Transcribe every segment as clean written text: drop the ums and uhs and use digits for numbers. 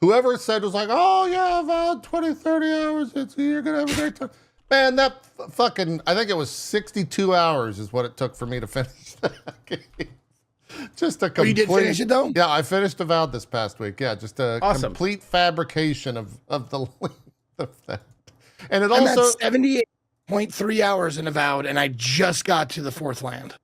whoever said was like, oh yeah, about 20, 30 hours, you're gonna have a great time. Man, that fucking, I think it was 62 hours is what it took for me to finish that game. Just a complete. Oh, you did finish it though? Yeah, I finished Avowed this past week. Yeah, just a complete fabrication of the length of that. And it I'm also at 78.3 hours in Avowed, and I just got to the 4th land.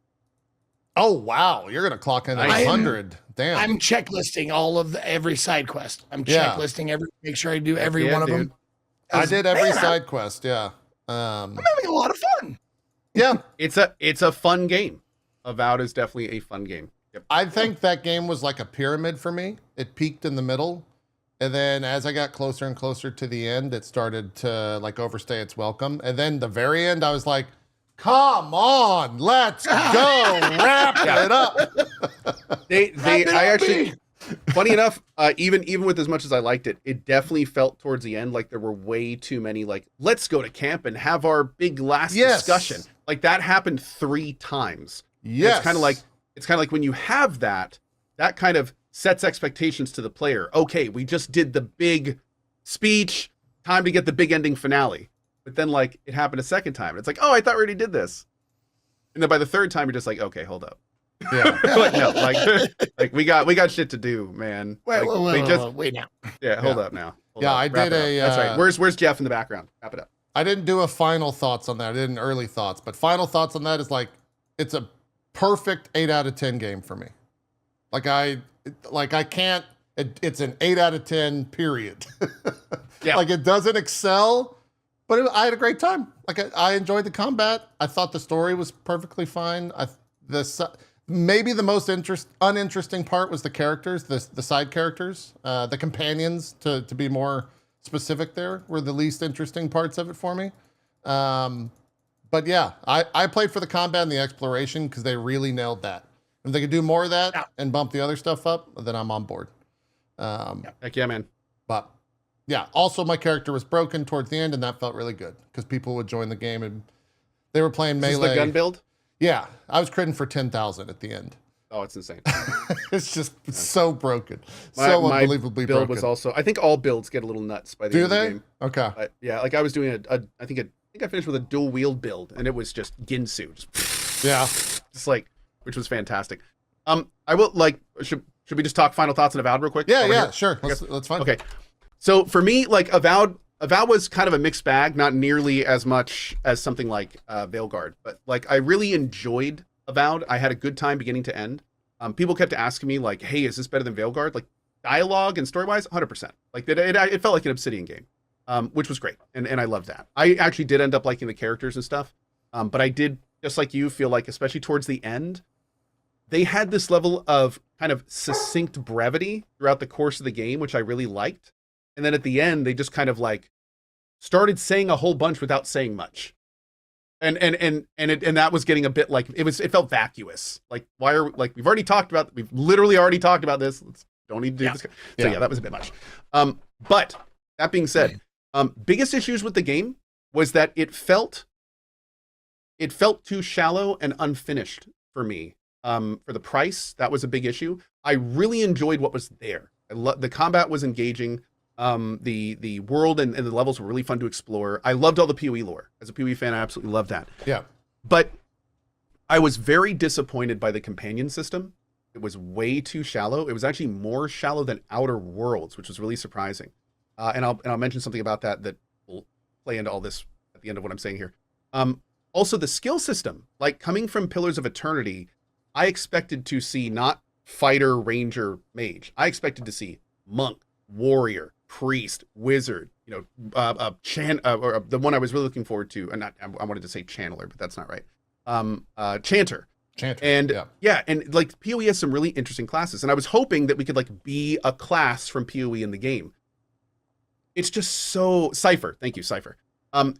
Oh wow, you're gonna clock in at 100. Damn. I'm checklisting all of every side quest. I'm checklisting make sure I do every one of them. I did every side quest. Yeah. I'm having a lot of fun. Yeah, it's a fun game. Avowed is definitely a fun game. Yep. I think that game was like a pyramid for me. It peaked in the middle, and then as I got closer and closer to the end, it started to like overstay its welcome. And then the very end, I was like, come on, let's go, wrap it up. I actually, funny enough, even with as much as I liked it, it definitely felt towards the end like there were way too many like, let's go to camp and have our big last discussion. Like that happened 3 times. Yes. It's kind of like when you have that kind of sets expectations to the player. Okay, we just did the big speech, time to get the big ending finale. But then like it happened a second time. And it's like, oh, I thought we already did this. And then by the 3rd time, you're just like, okay, hold up. Yeah. Like, no, like we got shit to do, man. Wait now. Yeah, hold up now. I did a. That's right. Where's Jeff in the background? Wrap it up. I didn't do a final thoughts on that. I did an early thoughts, but final thoughts on that is like, it's a perfect 8 out of 10 game for me. I can't. It's an 8 out of 10. Period. Yeah. Like it doesn't excel, but I had a great time. Like I enjoyed the combat. I thought the story was perfectly fine. Maybe the most uninteresting part was the characters, the side characters, the companions. To be more specific, there were the least interesting parts of it for me. But yeah, I played for the combat and the exploration because they really nailed that. If they could do more of that and bump the other stuff up, then I'm on board. Heck yeah, man. But yeah, also my character was broken towards the end, and that felt really good because people would join the game and they were playing melee. Is this the gun build? Yeah, I was critting for 10,000 at the end. Oh, it's insane. It's just so broken. So unbelievably build broken. was also, I think all builds get a little nuts by the end of the game. Okay. Yeah, like I was doing I think I finished with a dual wield build, and it was just Ginsu. Just like, which was fantastic. I will like, should we just talk final thoughts on Avowed real quick? Yeah, sure. That's fine. Okay. So for me, like Avowed was kind of a mixed bag, not nearly as much as something like Veilguard, but like I really enjoyed Avowed. I had a good time beginning to end. People kept asking me like, hey, is this better than Veilguard? Like dialogue and story-wise, 100%. Like it felt like an Obsidian game, which was great. And I loved that. I actually did end up liking the characters and stuff. But I did, just like you, feel like, especially towards the end, they had this level of kind of succinct brevity throughout the course of the game, which I really liked. And then at the end, they just kind of like started saying a whole bunch without saying much. And that was getting a bit like, it felt vacuous. Like, we've literally already talked about this. Don't need to do this. So yeah, that was a bit much. But that being said, biggest issues with the game was that it felt too shallow and unfinished for me. For the price, that was a big issue. I really enjoyed what was there. The combat was engaging. The world and the levels were really fun to explore. I loved all the PoE lore. As a PoE fan, I absolutely loved that. Yeah. But I was very disappointed by the companion system. It was way too shallow. It was actually more shallow than Outer Worlds, which was really surprising. And I'll mention something about that will play into all this at the end of what I'm saying here. Also, the skill system, like coming from Pillars of Eternity, I expected to see not fighter, ranger, mage. I expected to see monk, warrior, priest, wizard, or the one I was really looking forward to, and I wanted to say channeler, but that's not right. Chanter. And and like PoE has some really interesting classes, and I was hoping that we could like be a class from PoE in the game. It's just so Cypher. Thank you, Cypher.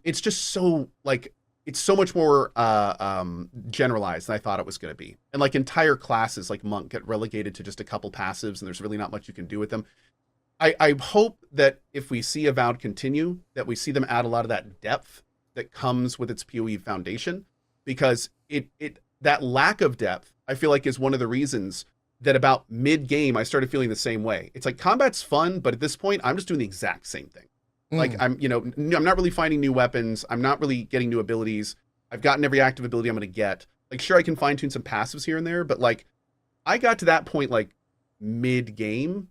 It's just so like, it's so much more generalized than I thought it was going to be. And like entire classes like monk get relegated to just a couple passives, and there's really not much you can do with them. I hope that if we see Avowed continue, that we see them add a lot of that depth that comes with its PoE foundation, because that lack of depth, I feel like, is one of the reasons that about mid-game, I started feeling the same way. It's like combat's fun, but at this point, I'm just doing the exact same thing. Like I'm not really finding new weapons. I'm not really getting new abilities. I've gotten every active ability I'm going to get. Like, sure, I can fine tune some passives here and there, but like I got to that point, like mid game,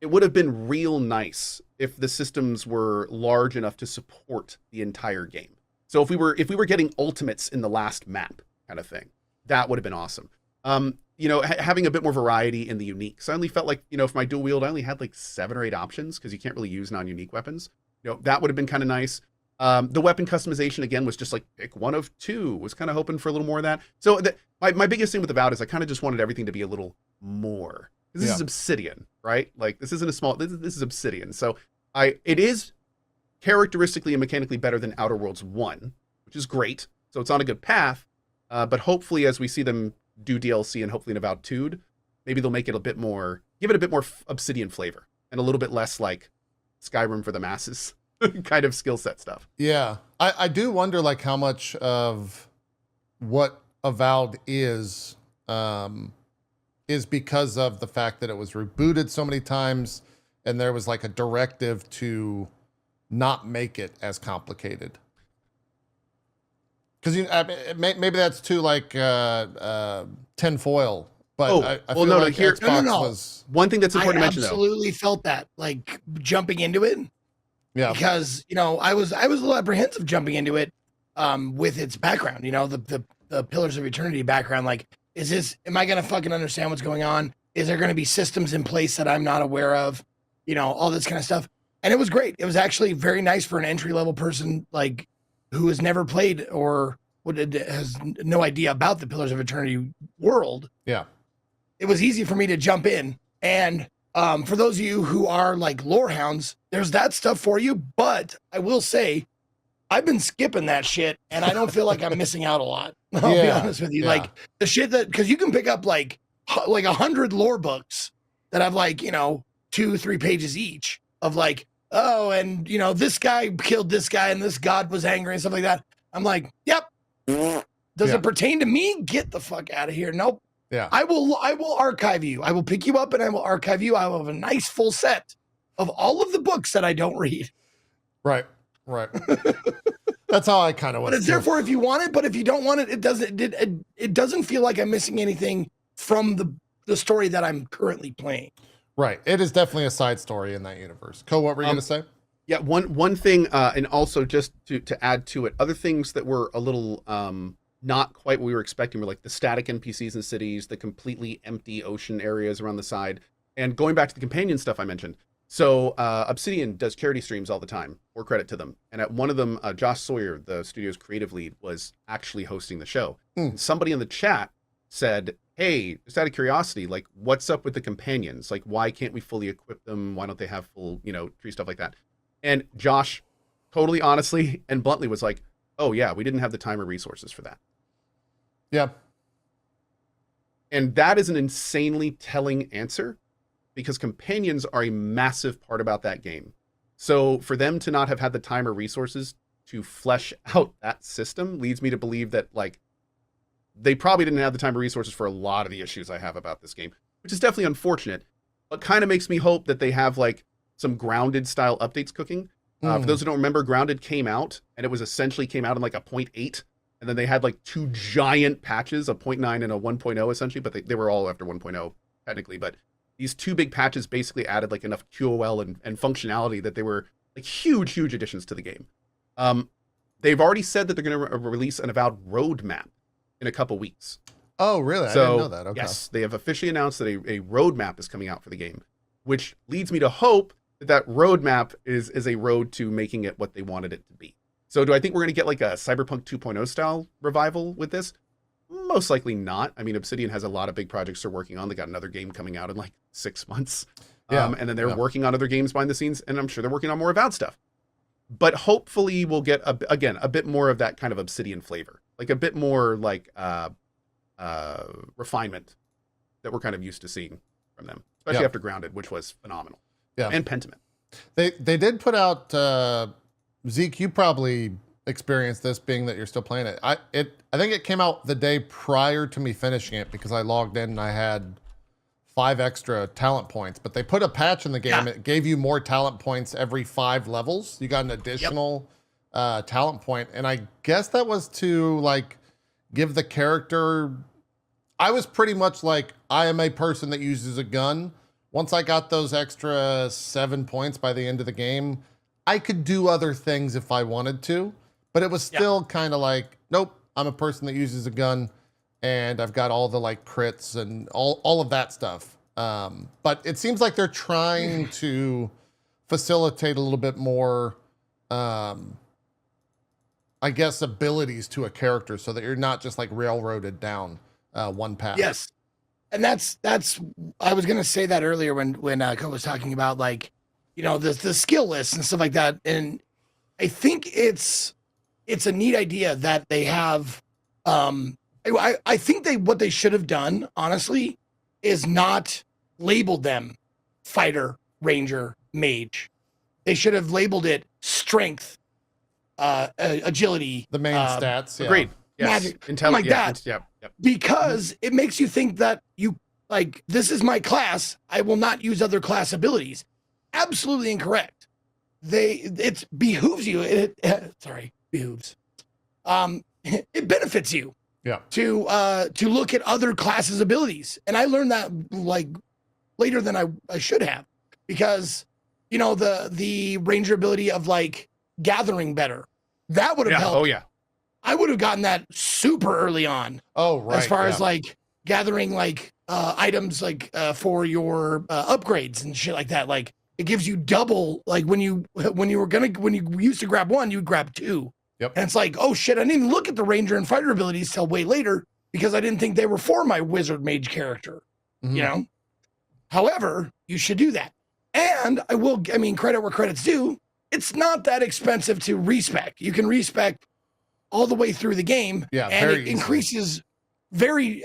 it would have been real nice if the systems were large enough to support the entire game. So if we were getting ultimates in the last map kind of thing, that would have been awesome. Having a bit more variety in the uniques. I only felt like, for my dual wield, I only had like 7 or 8 options because you can't really use non-unique weapons. That would have been kind of nice. The weapon customization, again, was just like pick one of 2. Was kind of hoping for a little more of that. So my biggest thing with Avowed is I kind of just wanted everything to be a little more. This is Obsidian, right? Like, this isn't a small, this is Obsidian. So it is characteristically and mechanically better than Outer Worlds 1, which is great. So it's on a good path. But hopefully as we see them do DLC and hopefully in Avowed 2, maybe they'll make it give it a bit more Obsidian flavor and a little bit less like Skyrim for the masses kind of skill set stuff. Yeah. I do wonder like how much of what Avowed is because of the fact that it was rebooted so many times and there was like a directive to not make it as complicated. Because maybe that's too like tinfoil. But I feel like Xbox was one thing that's important to mention. I absolutely felt that, like jumping into it. Yeah. Because I was a little apprehensive jumping into it, with its background. The Pillars of Eternity background. Like, am I gonna fucking understand what's going on? Is there gonna be systems in place that I'm not aware of? All this kind of stuff. And it was great. It was actually very nice for an entry level person like who has never played or has no idea about the Pillars of Eternity world. Yeah. It was easy for me to jump in. And for those of you who are like lore hounds, there's that stuff for you. But I will say, I've been skipping that shit and I don't feel like I'm missing out a lot. I'll be honest with you. Yeah. Like the shit because you can pick up like 100 lore books that have like, 2-3 pages each of like, oh, and this guy killed this guy and this god was angry and stuff like that. I'm like, yep. Does it pertain to me? Get the fuck out of here. Nope. Yeah. I will archive you. I will pick you up and I will archive you. I will have a nice full set of all of the books that I don't read. Right. That's how I kind of was. But it's there for if you want it, but if you don't want it, it doesn't feel like I'm missing anything from the story that I'm currently playing. Right. It is definitely a side story in that universe. Co, what were you going to say? Yeah, one thing, and also just to add to it, other things that were a little not quite what we were expecting were like the static NPCs in cities, the completely empty ocean areas around the side, and going back to the companion stuff I mentioned. So Obsidian does charity streams all the time, more credit to them. And at one of them, Josh Sawyer, the studio's creative lead, was actually hosting the show. And somebody in the chat said, hey, just out of curiosity, like, what's up with the companions? Like, why can't we fully equip them? Why don't they have full, tree stuff like that? And Josh, totally honestly and bluntly was like, oh yeah, we didn't have the time or resources for that. Yeah. And that is an insanely telling answer because companions are a massive part about that game. So for them to not have had the time or resources to flesh out that system leads me to believe that like they probably didn't have the time or resources for a lot of the issues I have about this game, which is definitely unfortunate, but kind of makes me hope that they have like some Grounded style updates cooking. For those who don't remember, Grounded came out and it was essentially came out in like a 0.8. And then they had like 2 giant patches, a 0.9 and a 1.0 essentially, but they were all after 1.0 technically. But these 2 big patches basically added like enough QOL and functionality that they were like huge additions to the game. They've already said that they're going to release an Avowed roadmap in a couple weeks. Oh, really? So, I didn't know that. Okay. Yes, they have officially announced that a roadmap is coming out for the game, which leads me to hope that roadmap is a road to making it what they wanted it to be. So do I think we're going to get like a Cyberpunk 2.0 style revival with this? Most likely not. I mean, Obsidian has a lot of big projects they're working on. They got another game coming out in like 6 months. And then they're working on other games behind the scenes, and I'm sure they're working on more Avowed stuff. But hopefully we'll get, a bit more of that kind of Obsidian flavor. Like a bit more like refinement that we're kind of used to seeing from them. Especially after Grounded, which was phenomenal. Yeah. And Pentiment. They did put out... Zeke, you probably experienced this being that you're still playing it. I think it came out the day prior to me finishing it because I logged in and I had 5 extra talent points, but they put a patch in the game. Yeah. It gave you more talent points every 5 levels. You got an additional talent point, and I guess that was to like give the character. I was pretty much like, I am a person that uses a gun. Once I got those extra 7 points by the end of the game, I could do other things if I wanted to, but it was still kind of like, nope, I'm a person that uses a gun, and I've got all the like crits and all of that stuff. But it seems like they're trying to facilitate a little bit more, I guess, abilities to a character so that you're not just like railroaded down one path. Yes. And that's I was gonna say that earlier when Co was talking about like, you know, the skill lists and stuff like that. And I think it's a neat idea that they have. I think what they should have done, honestly, is not labeled them fighter, ranger, mage. They should have labeled it strength, agility, The main stats. Yeah. Agreed. Yes. magic, Intelligent. like that. Yep. Because it makes you think that you like, this is my class, I will not use other class abilities. Absolutely incorrect. It behooves you. Behooves. It benefits you. Yeah. To look at other classes' abilities, and I learned that like later than I should have, because you know the ranger ability of like gathering better, that would have helped. Oh yeah. I would have gotten that super early on. Oh, right. As far as like gathering like items like for your upgrades and shit like that. Like it gives you double, like when you used to grab one, you would grab 2. Yep. And it's like, oh shit, I didn't even look at the ranger and fighter abilities till way later because I didn't think they were for my wizard mage character. Mhm. You know? However, you should do that. And I mean, credit where credit's due. It's not that expensive to respec. You can respec all the way through the game. Yeah, and very it easily. increases very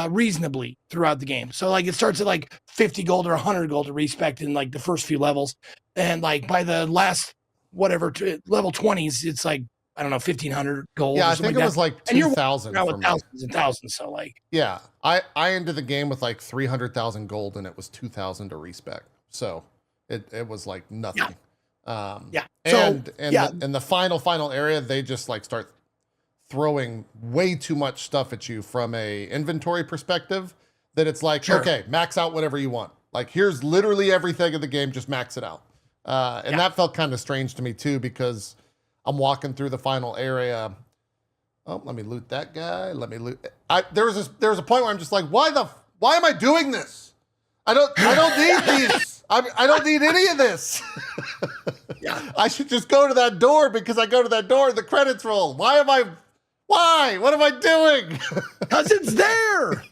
reasonably throughout the game. So like it starts at like 50 gold or 100 gold to respec in like the first few levels. And like by the last whatever level 20s, it's like, I don't know, 1,500 gold. Yeah, or I something think it was like And you're 2,000 now for with me. thousands and thousands. So like, Yeah, I ended the game with like 300,000 gold, and it was 2,000 to respec. So it was like nothing. yeah. And So, in the final area, they just like start throwing way too much stuff at you from a inventory perspective, that it's like, Sure. okay, max out whatever you want. Like here's literally everything in the game, just max it out. And that felt kind of strange to me too, because I'm walking through the final area. Oh, let me loot that guy. Let me loot. There was a point where I'm just like, why am I doing this? I don't need these. I don't need any of this. yeah. I should just go to that door, because I go to that door and the credits roll. Why? What am I doing? Because it's there.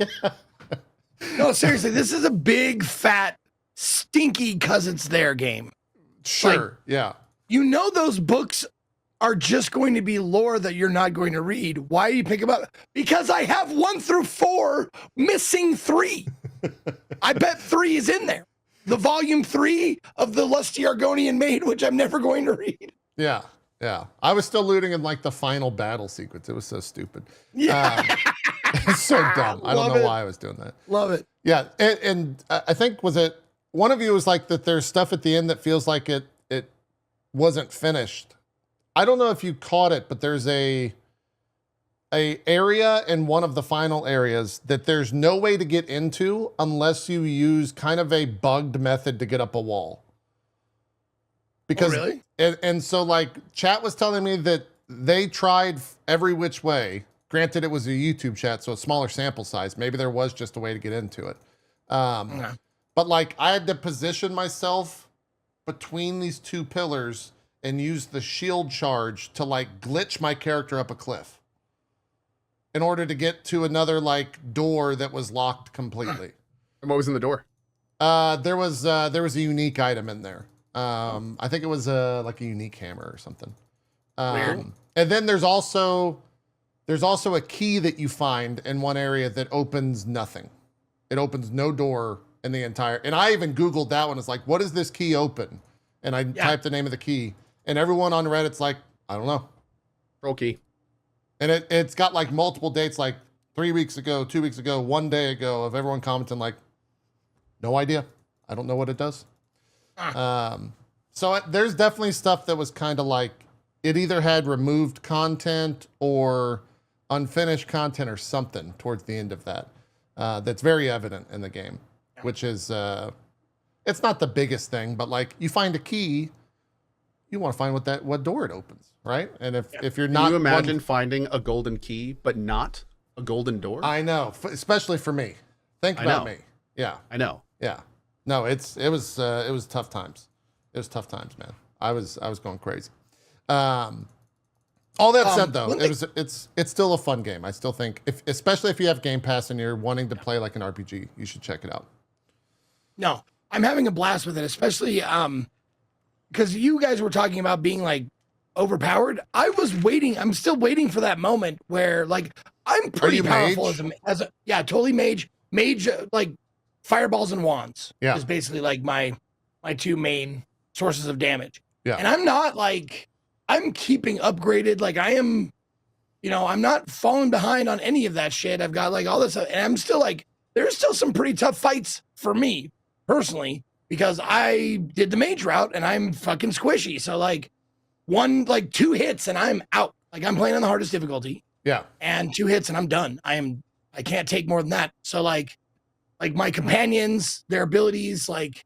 No, seriously, this is a big, fat, stinky because it's there game. Sure. Yeah. You know those books are just going to be lore that you're not going to read. Why do you pick them up? Because I have 1 through 4, missing 3. I bet 3 is in there. The volume 3 of the Lusty Argonian Maid, which I'm never going to read. Yeah. Yeah. I was still looting in like the final battle sequence. It was so stupid. Yeah. It's so dumb. I don't Love know it. why I was doing that. Love it. Yeah. And I think, was it one of you was like that there's stuff at the end that feels like it wasn't finished. I don't know if you caught it, but there's a area in one of the final areas that there's no way to get into unless you use kind of a bugged method to get up a wall. Because really? and so like chat was telling me that they tried every which way. Granted, it was a YouTube chat, so a smaller sample size. Maybe there was just a way to get into it. But like I had to position myself between these 2 pillars and use the shield charge to like glitch my character up a cliff in order to get to another like door that was locked completely. And what was in the door? There was a unique item in there. I think it was like a unique hammer or something. Weird. And then there's also a key that you find in one area that opens nothing. It opens no door in the entire. And I even Googled that one. It's like, what does this key open? And I typed the name of the key, and everyone on Reddit's like, I don't know. Roll key. And it's got like multiple dates, like 3 weeks ago, 2 weeks ago, 1 day ago, of everyone commenting like, No idea. I don't know what it does. Ah. So there's definitely stuff that was kind of like it either had removed content or unfinished content or something towards the end of that. That's very evident in the game, which is it's not the biggest thing, but like you find a key, you want to find what door it opens, right? And if you're not, Can you imagine finding a golden key but not a golden door? I know, especially for me. Think about me. Yeah, I know. yeah. No, it was tough times. It was tough times, man. I was going crazy. All that said, though, it's still a fun game. I still think, especially if you have Game Pass and you're wanting to play like an RPG, you should check it out. No, I'm having a blast with it, especially because you guys were talking about being like overpowered. I'm still waiting for that moment where like I'm pretty powerful as a totally mage, like fireballs and wands is basically like my two main sources of damage. Yeah. And I'm not like, I'm keeping upgraded. Like I am, I'm not falling behind on any of that shit. I've got like all this stuff, and I'm still like, there's still some pretty tough fights for me personally, because I did the mage route and I'm fucking squishy. So like 2 hits and I'm out. Like I'm playing on the hardest difficulty. Yeah. And 2 hits and I'm done. I can't take more than that. So like my companions, their abilities, like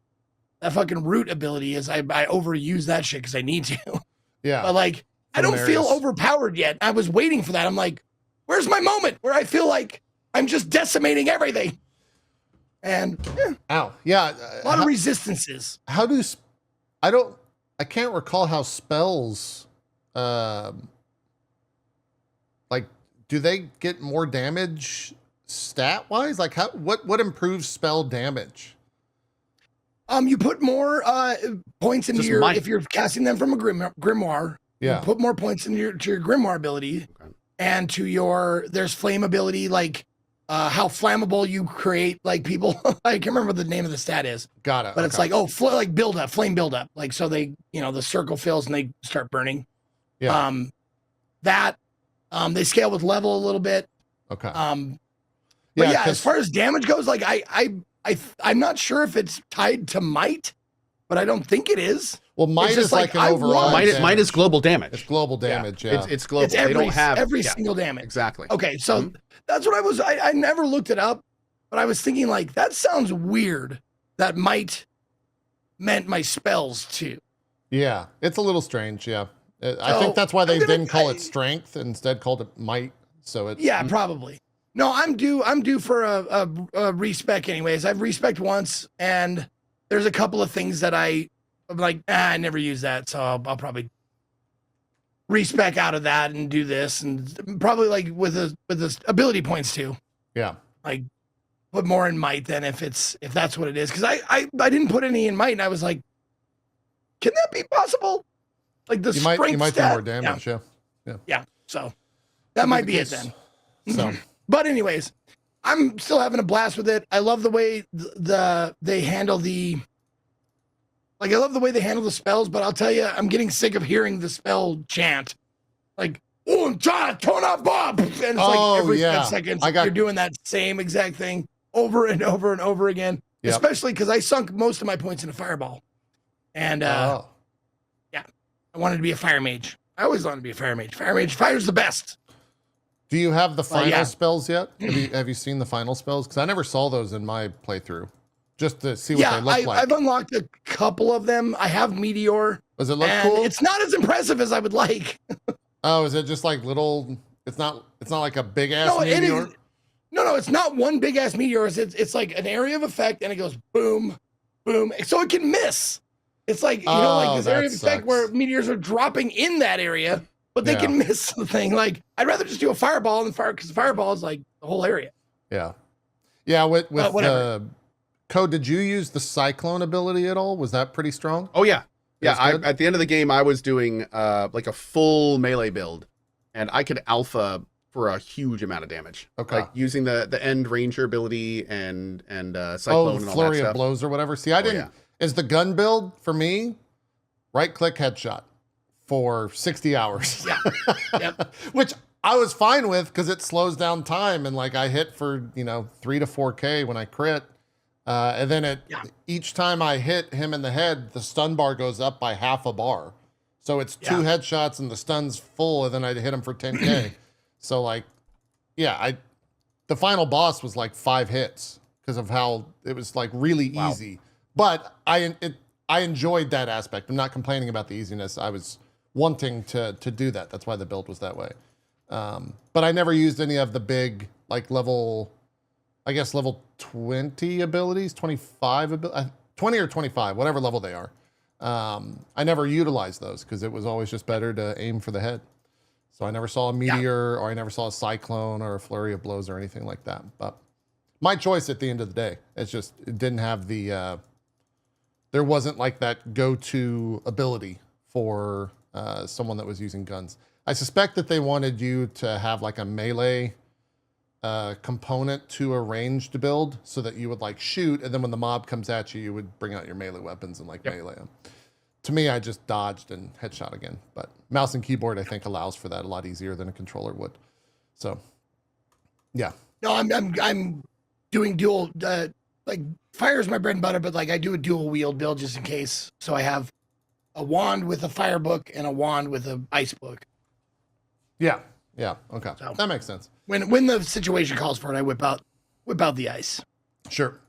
that fucking root ability is I overuse that shit because I need to. Yeah. But like I don't feel overpowered yet. I was waiting for that. I'm like, where's my moment where I feel like I'm just decimating everything? And ow. Yeah. A lot of resistances. I can't recall how spells like do they get more damage stat wise? Like what improves spell damage? You put more points into if you're casting them from a grimoire. Yeah. You put more points into your grimoire ability, and to there's flame ability, like how flammable you create like people. I can't remember what the name of the stat is. Got it. But it's like like flame build up. Like so they the circle fills and they start burning. Yeah. They scale with level a little bit. Okay. But yeah, as far as damage goes, like I'm not sure if it's tied to might, but I don't think it is. Well, might is like an overall. Might is global damage. It's global damage. Yeah. It's global. It's they don't have every single damage. Exactly. Okay, so that's what I never looked it up, but I was thinking like that sounds weird. That might meant my spells too. Yeah, it's a little strange. Yeah, I think that's why they didn't call it strength, instead called it might. So it. Yeah, probably. No, I'm due for a respec anyways. I've respec once, and there's a couple of things that I'm like, I never use that, so I'll probably respec out of that and do this, and probably like with the ability points too. Yeah, like put more in might than if that's what it is, because I didn't put any in might, and I was like, can that be possible? Like the strength you might do more damage. Yeah. So that might be it then. So. But anyways, I'm still having a blast with it. I love the way they handle I love the way they handle the spells, but I'll tell you, I'm getting sick of hearing the spell chant. Like, turn off Bob. And it's like every 10 seconds, you're doing that same exact thing over and over and over again. Yep. Especially because I sunk most of my points in a fireball. And I wanted to be a fire mage. I always wanted to be a fire mage. Fire's the best. Do you have the final spells yet? Have you seen the final spells? Because I never saw those in my playthrough, just to see what they look like. I've unlocked a couple of them. I have Meteor. Does it look cool? It's not as impressive as I would like. Oh, is it just like little? It's not like a big ass meteor. No, it's not one big ass meteor. It's like an area of effect, and it goes boom, boom, so it can miss. It's like like this area of effect where meteors are dropping in that area. But they can miss the thing. Like, I'd rather just do a fireball because the fireball is like the whole area. Yeah. Yeah, with Code, did you use the Cyclone ability at all? Was that pretty strong? Oh, yeah. Yeah, at the end of the game, I was doing like a full melee build, and I could alpha for a huge amount of damage. Okay. Like using the End Ranger ability and Cyclone and all that stuff. Flurry of blows or whatever. See, I didn't. Yeah. Is the gun build, for me, right-click headshot for 60 hours. Yeah. Yep. Which I was fine with because it slows down time, and like I hit for 3 to 4K when I crit. And then Yeah. each time I hit him in the head, the stun bar goes up by half a bar. So it's two Yeah. headshots and the stun's full, and then I hit him for 10k. So like, yeah, the final boss was like 5 hits because of how it was like really easy. But I enjoyed that aspect. I'm not complaining about the easiness. I was wanting to do that. That's why the build was that way. But I never used any of the big like level 20 abilities, 25 20 or 25, whatever level they are. I never utilized those because it was always just better to aim for the head. So I never saw a meteor or I never saw a cyclone or a flurry of blows or anything like that. But my choice at the end of the day. It's just, it didn't have the, there wasn't like that go-to ability for someone that was using guns. I suspect that they wanted you to have like a melee component to a ranged build so that you would like shoot, and then when the mob comes at you, you would bring out your melee weapons and like melee them. To me, I just dodged and headshot again. But mouse and keyboard, I think, allows for that a lot easier than a controller would. So, yeah. No, I'm doing dual. Like fire is my bread and butter, but like I do a dual wield build just in case. So I have a wand with a fire book and a wand with a ice book. Yeah. Yeah. Okay. So, that makes sense. When the situation calls for it, I whip out the ice. Sure.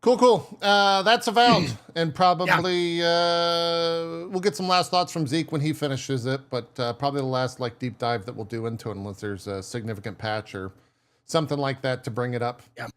Cool. That's Avowed. And probably we'll get some last thoughts from Zeke when he finishes it, but probably the last like deep dive that we'll do into it unless there's a significant patch or something like that to bring it up. Yeah.